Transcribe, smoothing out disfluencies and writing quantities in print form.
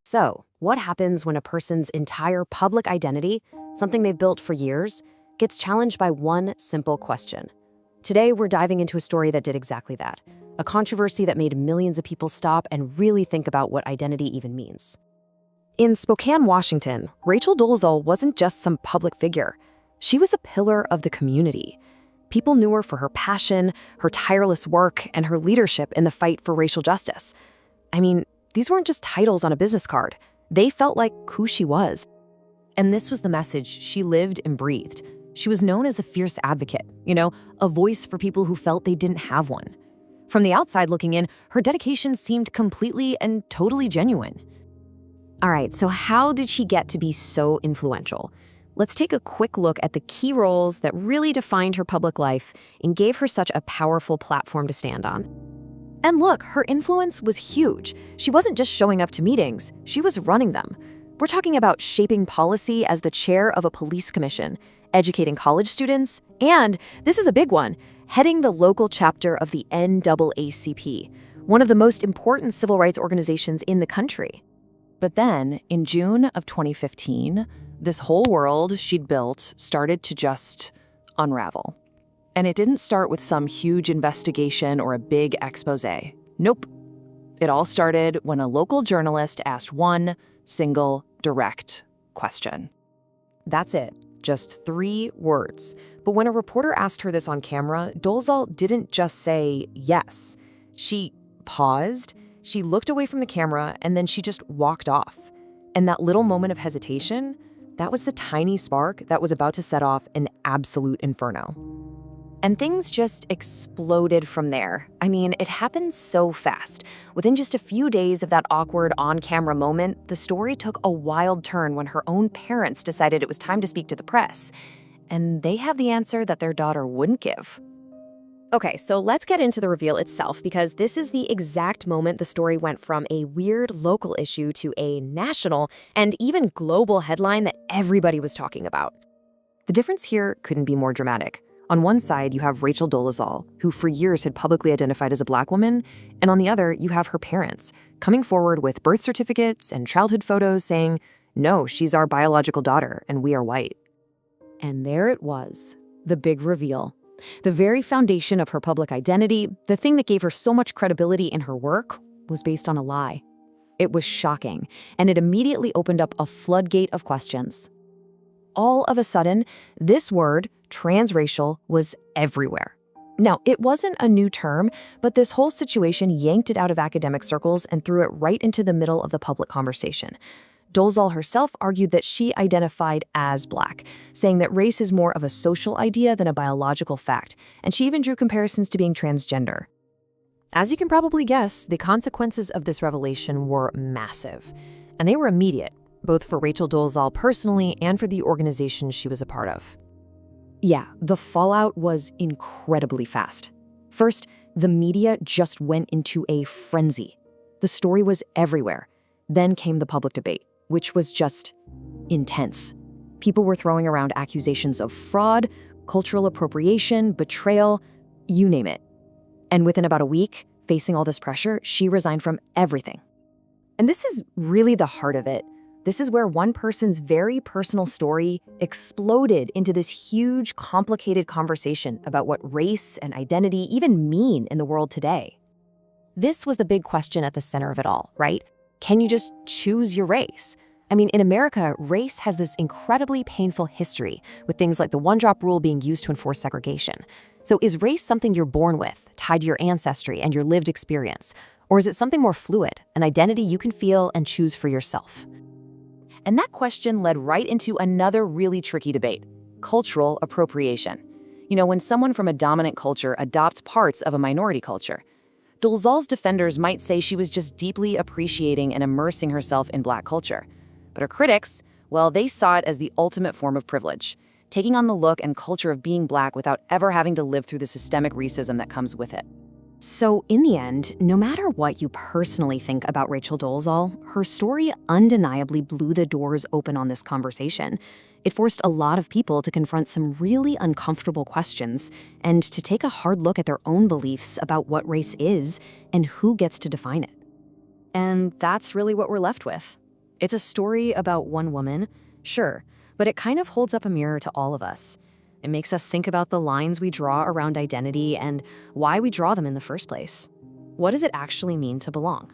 So, what happens when a person's entire public identity, something they've built for years, gets challenged by one simple question? Today, we're diving into a story that did exactly that, a controversy that made millions of people stop and really think about what identity even means. In Spokane, Washington, Rachel Dolezal wasn't just some public figure. She was a pillar of the community. People knew her for her passion, her tireless work, and her leadership in the fight for racial justice. I mean, these weren't just titles on a business card. They felt like who she was. And this was the message she lived and breathed. She was known as a fierce advocate, a voice for people who felt they didn't have one. From the outside looking in, her dedication seemed completely and totally genuine. All right, so how did she get to be so influential? Let's take a quick look at the key roles that really defined her public life and gave her such a powerful platform to stand on. And look, her influence was huge. She wasn't just showing up to meetings, she was running them. We're talking about shaping policy as the chair of a police commission, educating college students, and, this is a big one, heading the local chapter of the NAACP, one of the most important civil rights organizations in the country. But then, in June of 2015, this whole world she'd built started to just unravel. And it didn't start with some huge investigation or a big expose. Nope. It all started when a local journalist asked one single, direct question. That's it. Just 3 words. But when a reporter asked her this on camera, Dolezal didn't just say yes. She paused, she looked away from the camera, and then she just walked off. And that little moment of hesitation, that was the tiny spark that was about to set off an absolute inferno. And things just exploded from there. I mean, it happened so fast. Within just a few days of that awkward on-camera moment, the story took a wild turn when her own parents decided it was time to speak to the press. And they have the answer that their daughter wouldn't give. Okay, so let's get into the reveal itself, because this is the exact moment the story went from a weird local issue to a national and even global headline that everybody was talking about. The difference here couldn't be more dramatic. On one side, you have Rachel Dolezal, who for years had publicly identified as a Black woman, and on the other, you have her parents, coming forward with birth certificates and childhood photos saying, no, she's our biological daughter, and we are white. And there it was, the big reveal. The very foundation of her public identity, the thing that gave her so much credibility in her work, was based on a lie. It was shocking, and it immediately opened up a floodgate of questions. All of a sudden, this word, transracial, was everywhere. Now, it wasn't a new term, but this whole situation yanked it out of academic circles and threw it right into the middle of the public conversation. Dolezal herself argued that she identified as Black, saying that race is more of a social idea than a biological fact, and she even drew comparisons to being transgender. As you can probably guess, the consequences of this revelation were massive, and they were immediate, both for Rachel Dolezal personally and for the organization she was a part of. Yeah, the fallout was incredibly fast. First, the media just went into a frenzy. The story was everywhere. Then came the public debate, which was just intense. People were throwing around accusations of fraud, cultural appropriation, betrayal, you name it. And within about a week, facing all this pressure, she resigned from everything. And this is really the heart of it. This is where one person's very personal story exploded into this huge, complicated conversation about what race and identity even mean in the world today. This was the big question at the center of it all, right? Can you just choose your race? I mean, in America, race has this incredibly painful history, with things like the one-drop rule being used to enforce segregation. So is race something you're born with, tied to your ancestry and your lived experience? Or is it something more fluid, an identity you can feel and choose for yourself? And that question led right into another really tricky debate: cultural appropriation. When someone from a dominant culture adopts parts of a minority culture. Dolezal's defenders might say she was just deeply appreciating and immersing herself in Black culture. But her critics, well, they saw it as the ultimate form of privilege, taking on the look and culture of being Black without ever having to live through the systemic racism that comes with it. So in the end, no matter what you personally think about Rachel Dolezal, her story undeniably blew the doors open on this conversation. It forced a lot of people to confront some really uncomfortable questions and to take a hard look at their own beliefs about what race is and who gets to define it. And that's really what we're left with. It's a story about one woman, sure, but it kind of holds up a mirror to all of us. It makes us think about the lines we draw around identity and why we draw them in the first place. What does it actually mean to belong?